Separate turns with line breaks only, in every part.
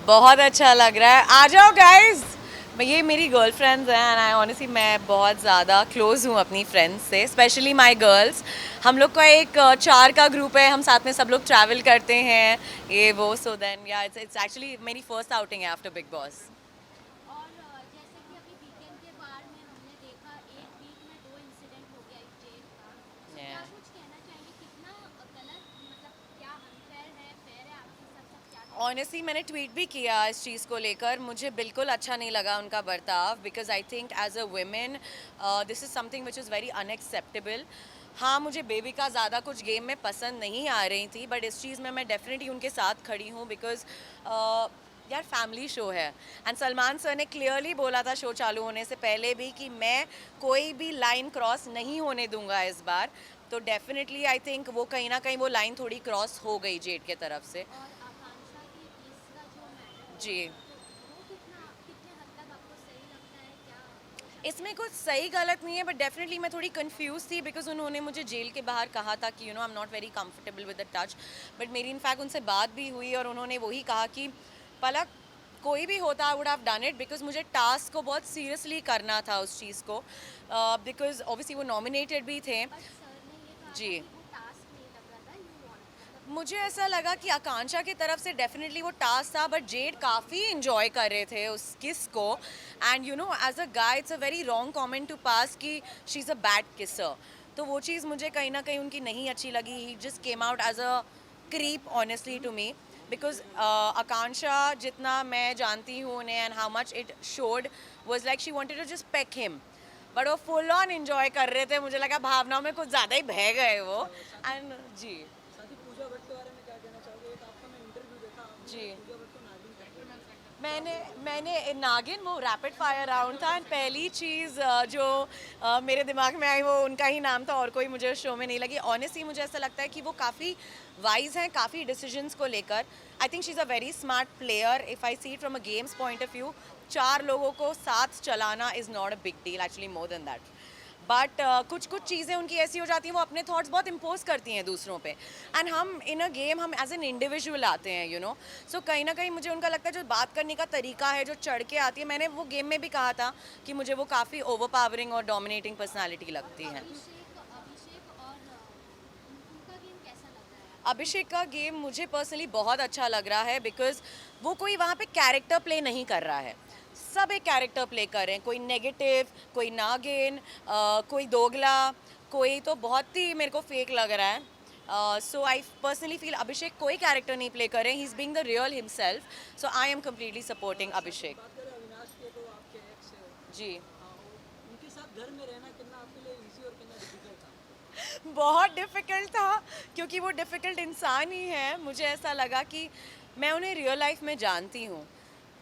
बहुत अच्छा लग रहा है, आ जाओ गाइस। मैं ये मेरी गर्लफ्रेंड्स हैं एंड आई ऑनेस्टली मैं बहुत ज़्यादा क्लोज हूँ अपनी फ्रेंड्स से, स्पेशली माय गर्ल्स। हम लोग का एक चार का ग्रुप है, हम साथ में सब लोग ट्रैवल करते हैं ये वो। सो देन या इट्स एक्चुअली मेरी फर्स्ट आउटिंग है आफ्टर बिग बॉस।
और जैसे कि अभी वीकेंड के बार में हमने देखा एक वीक में दो इंसिडेंट हो गया एक जेल का। सो क्या कुछ कहना चाहेंगे कितना गलत मतलब क्या अनफेयर है फेयर है आपके हिसाब से आप क्या कहना
ऑनेस्टली मैंने ट्वीट भी किया इस चीज़ को लेकर, मुझे बिल्कुल अच्छा नहीं लगा उनका बर्ताव, because I think as a woman this is something which is very unacceptable. हाँ, मुझे बेबी का ज़्यादा कुछ गेम में पसंद नहीं आ रही थी, बट इस चीज़ में मैं डेफिनेटली उनके साथ खड़ी हूँ, बिकॉज यार फैमिली शो है। एंड सलमान सर ने क्लियरली बोला था शो चालू होने से पहले भी कि मैं कोई भी लाइन क्रॉस नहीं होने दूंगा इस बार। तो डेफिनेटली आई थिंक वो कहीं ना कहीं वो लाइन थोड़ी क्रॉस हो गई जेड के तरफ से।
है। और आकांक्षा के केस का जो मैटर हो
जी,
गया तो वो कितने हद तक आपको सही लगता है क्या वो चाहती
इसमें
थी
कुछ सही गलत नहीं है, बट डेफिनेटली मैं थोड़ी कंफ्यूज थी, बिकॉज उन्होंने मुझे जेल के बाहर कहा था कि I am not very comfortable with the touch. But मेरी इनफैक्ट उनसे बात भी हुई और उन्होंने वही कहा कि पलक कोई भी होता I would have done it, because मुझे टास्क को बहुत सीरियसली करना था उस चीज़ को, बिकॉज ऑब्वियसली वो नॉमिनेटेड भी थे।
बट सर ने ये कहा था
जी,
कि वो टास्क नहीं लग रहा था यू वांट मतलब
मुझे ऐसा लगा कि आकांक्षा की तरफ से डेफिनेटली वो टास्क था, बट जेड काफ़ी इंजॉय कर रहे थे उस किस को। And you know as a guy it's a very wrong comment to pass कि she is a bad kisser. तो वो चीज़ मुझे कहीं ना कहीं उनकी नहीं अच्छी लगी। He just came out as a creep honestly to me, because Akanksha जितना मैं जानती हूँ उन्हें and how much it showed was like she wanted to just peck him, but वो फुल ऑन इंजॉय कर रहे थे। मुझे लगा भावनाओं में कुछ ज़्यादा ही बह गए वो। एंड जी,
साथ ही पूजा भट्ट के बारे में क्या कहना चाहोगे? एक आपका मैं इंटरव्यू देखा, आपने
जी,
पूजा भट्ट को नागिन कहते हैं।
मैंने मैंने नागिन वो रैपिड फायर राउंड था एंड पहली चीज़ जो मेरे दिमाग में आई वो उनका ही नाम था और कोई मुझे शो में नहीं लगी। ऑनेस्टली मुझे ऐसा लगता है कि वो काफ़ी वाइज हैं काफ़ी डिसीजंस को लेकर। I think she is a very smart player if I see from a games point of view. चार लोगों को साथ चलाना is not a big deal, actually more than that. But कुछ कुछ चीज़ें उनकी ऐसी हो जाती हैं वो अपने थॉट्स बहुत इम्पोज करती हैं दूसरों पे। एंड हम इन अ गेम हम एज एन इंडिविजुअल आते हैं यू नो। सो कहीं ना कहीं मुझे उनका लगता है जो बात करने का तरीका है जो चढ़ के आती है, मैंने वो गेम में भी कहा था कि मुझे वो काफ़ी ओवर पावरिंग और डोमिनेटिंग पर्सनैलिटी
और
लगती है।
अभिषेक अभिषेक और उनका गेम कैसा लग रहा है आपको
अभिषेक का गेम मुझे पर्सनली बहुत अच्छा लग रहा है, बिकॉज वो कोई वहाँ पे कैरेक्टर प्ले नहीं कर रहा है। सब एक कैरेक्टर प्ले कर रहे हैं, कोई नेगेटिव, कोई नागिन, कोई दोगला, कोई तो बहुत ही मेरे को फेक लग रहा है। सो आई पर्सनली फील अभिषेक कोई कैरेक्टर नहीं प्ले कर रहे हैं, he is being the real himself. So I am completely supporting
साथ ही
अभिषेक।
बात करें अविनाश के, तो आपके एक्स है।
जी,
हाँ, उनके साथ घर में रहना कितना आपके लिए इजी और कितना डिफिकल्ट था?
बहुत डिफ़िकल्ट था, क्योंकि वो डिफ़िकल्ट इंसान ही है। मुझे ऐसा लगा कि मैं उन्हें रियल लाइफ में जानती हूँ।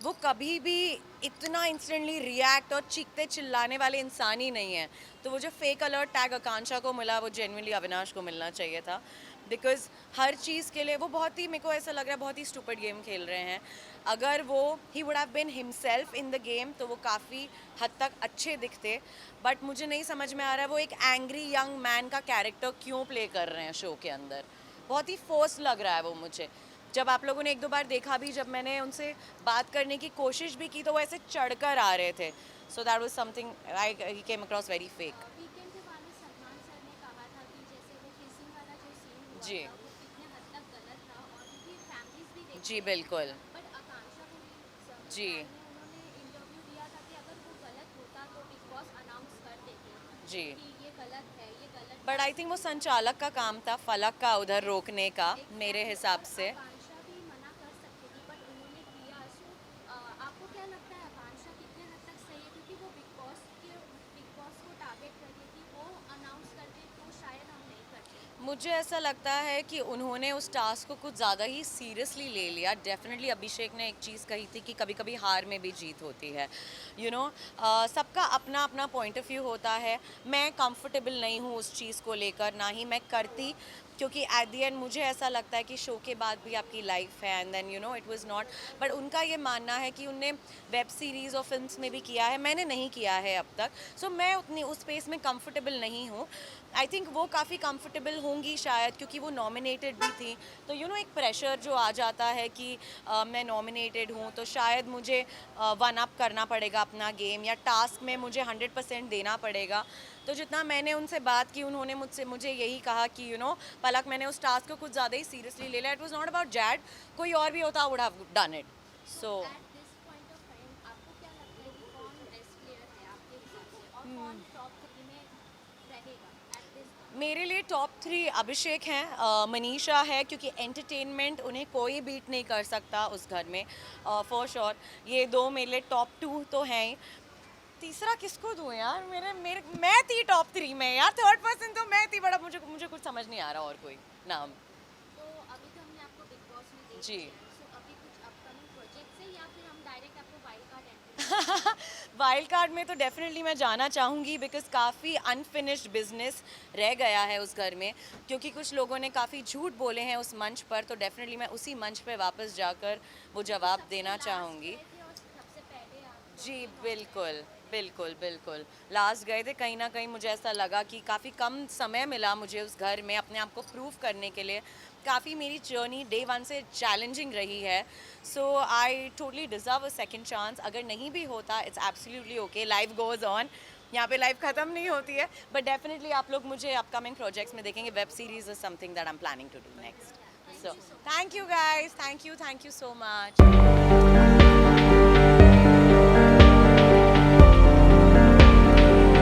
वो कभी भी इतना इंस्टेंटली रिएक्ट और चीखते चिल्लाने वाले इंसान ही नहीं है। तो वो जो फेक अलर्ट टैग आकांक्षा को मिला वो जेन्युइनली अविनाश को मिलना चाहिए था, बिकॉज़ हर चीज़ के लिए वो बहुत ही, मेरे को ऐसा लग रहा है बहुत ही स्टूपिड गेम खेल रहे हैं। अगर वो ही would have been himself in the game तो वो काफ़ी हद तक अच्छे दिखते। बट मुझे नहीं समझ में आ रहा है वो एक एंग्री यंग मैन का कैरेक्टर क्यों प्ले कर रहे हैं शो के अंदर। बहुत ही फोर्स लग रहा है वो मुझे। जब आप लोगों ने एक दो बार देखा भी, जब मैंने उनसे बात करने की कोशिश भी की तो वो ऐसे चढ़कर आ रहे थे। So that was something I he came across very fake.
Weekend के बारे में सलमान सर ने कहा था कि जैसे वो किसिंग वाला जो सीन हुआ
जी,
था वो कितने हद तक गलत था और क्योंकि फैमिलीज भी
जी
देखती हैं।
बिल्कुल।
बट आकांक्षा को भी
जी,
सर ने उन्होंने इंटरव्यू दिया था कि अगर वो गलत होता तो बिग बॉस अनाउंस कर देते
जी,
कि ये गलत है ये गलत
बट आई
टास्क
थिंक वो
है।
संचालक का काम था फलक का उधर रोकने का, मेरे
एग्जैक्टली
हिसाब
और
से।
आकांक्षा भी मना कर सकती थी बट उन्होंने किया। सो आपको क्या लगता है आकांक्षा कितने हद तक सही है क्योंकि वो बिग बॉस को टारगेट करती थी वो अनाउंस करते तो शायद हम नहीं करते।
मुझे ऐसा लगता है कि उन्होंने उस टास्क को कुछ ज़्यादा ही सीरियसली ले लिया। डेफिनेटली अभिषेक ने एक चीज़ कही थी कि कभी कभी हार में भी जीत होती है यू नो। सबका अपना अपना पॉइंट ऑफ व्यू होता है। मैं कंफर्टेबल नहीं हूँ उस चीज़ को लेकर, ना ही मैं करती। क्योंकि एट द एंड मुझे ऐसा लगता है कि शो के बाद भी आपकी लाइफ है and then you know it was not, but उनका ये मानना है कि उनने वेब सीरीज़ और फिल्म्स में भी किया है, मैंने नहीं किया है अब तक, सो मैं उतनी उस स्पेस में कंफर्टेबल नहीं हूँ। आई थिंक वो काफ़ी कंफर्टेबल होंगी शायद, क्योंकि वो नॉमिनेटेड भी थी, तो यू नो एक प्रेशर जो आ जाता है कि मैं नॉमिनेटेड हूँ तो शायद मुझे वन अप करना पड़ेगा अपना गेम, या टास्क में मुझे 100% देना पड़ेगा। तो जितना मैंने उनसे बात की, उन्होंने मुझे यही कहा कि यू नो पलक, मैंने उस टास्क को कुछ ज़्यादा ही सीरियसली ले लिया, it was not about Z, कोई और भी होता would have done it. So
at this point of time आपको क्या लगता है कि कौन बेस्ट प्लेयर है आपके हिसाब से, और कौन टॉप 3 में रहेगा एट दिस?
मेरे लिए टॉप 3 अभिषेक हैं, मनीषा है, क्योंकि एंटरटेनमेंट उन्हें कोई बीट नहीं कर सकता उस घर में, फॉर श्योर। ये दो मेरे लिए टॉप 2 तो हैं ही। तीसरा किसको दूं यार, मेरे मेरे मैं थी टॉप 3 में यार, थर्ड पर्सन तो मैं थी, बड़ा मुझे मुझे कुछ समझ नहीं आ रहा और कोई नाम।
तो अभी तो हमने आपको बिग बॉस में देख
जी।
लिया है, सो अभी कुछ अपकमिंग प्रोजेक्ट्स है या फिर हम डायरेक्ट आपको wild card entry?
Wild card में तो डेफिनेटली मैं जाना चाहूँगी, बिकॉज काफ़ी अनफिनिश्ड बिजनेस रह गया है उस घर में, क्योंकि कुछ लोगों ने काफ़ी झूठ बोले हैं उस मंच पर, तो डेफिनेटली मैं उसी मंच पे वापस जाकर वो जवाब देना चाहूँगी।
सबसे पहले आप
जी बिल्कुल बिल्कुल बिल्कुल, लास्ट गए थे, कहीं ना कहीं मुझे ऐसा लगा कि काफ़ी कम समय मिला मुझे उस घर में अपने आप को प्रूव करने के लिए। काफ़ी मेरी जर्नी डे 1 से चैलेंजिंग रही है, so I totally deserve a second chance. अगर नहीं भी होता it's absolutely okay, life goes on, यहाँ पे लाइफ ख़त्म नहीं होती है, बट डेफिनेटली आप लोग मुझे अपकमिंग प्रोजेक्ट्स में देखेंगे। Web series is something that I am planning to do next. So thank you guys, thank you so much.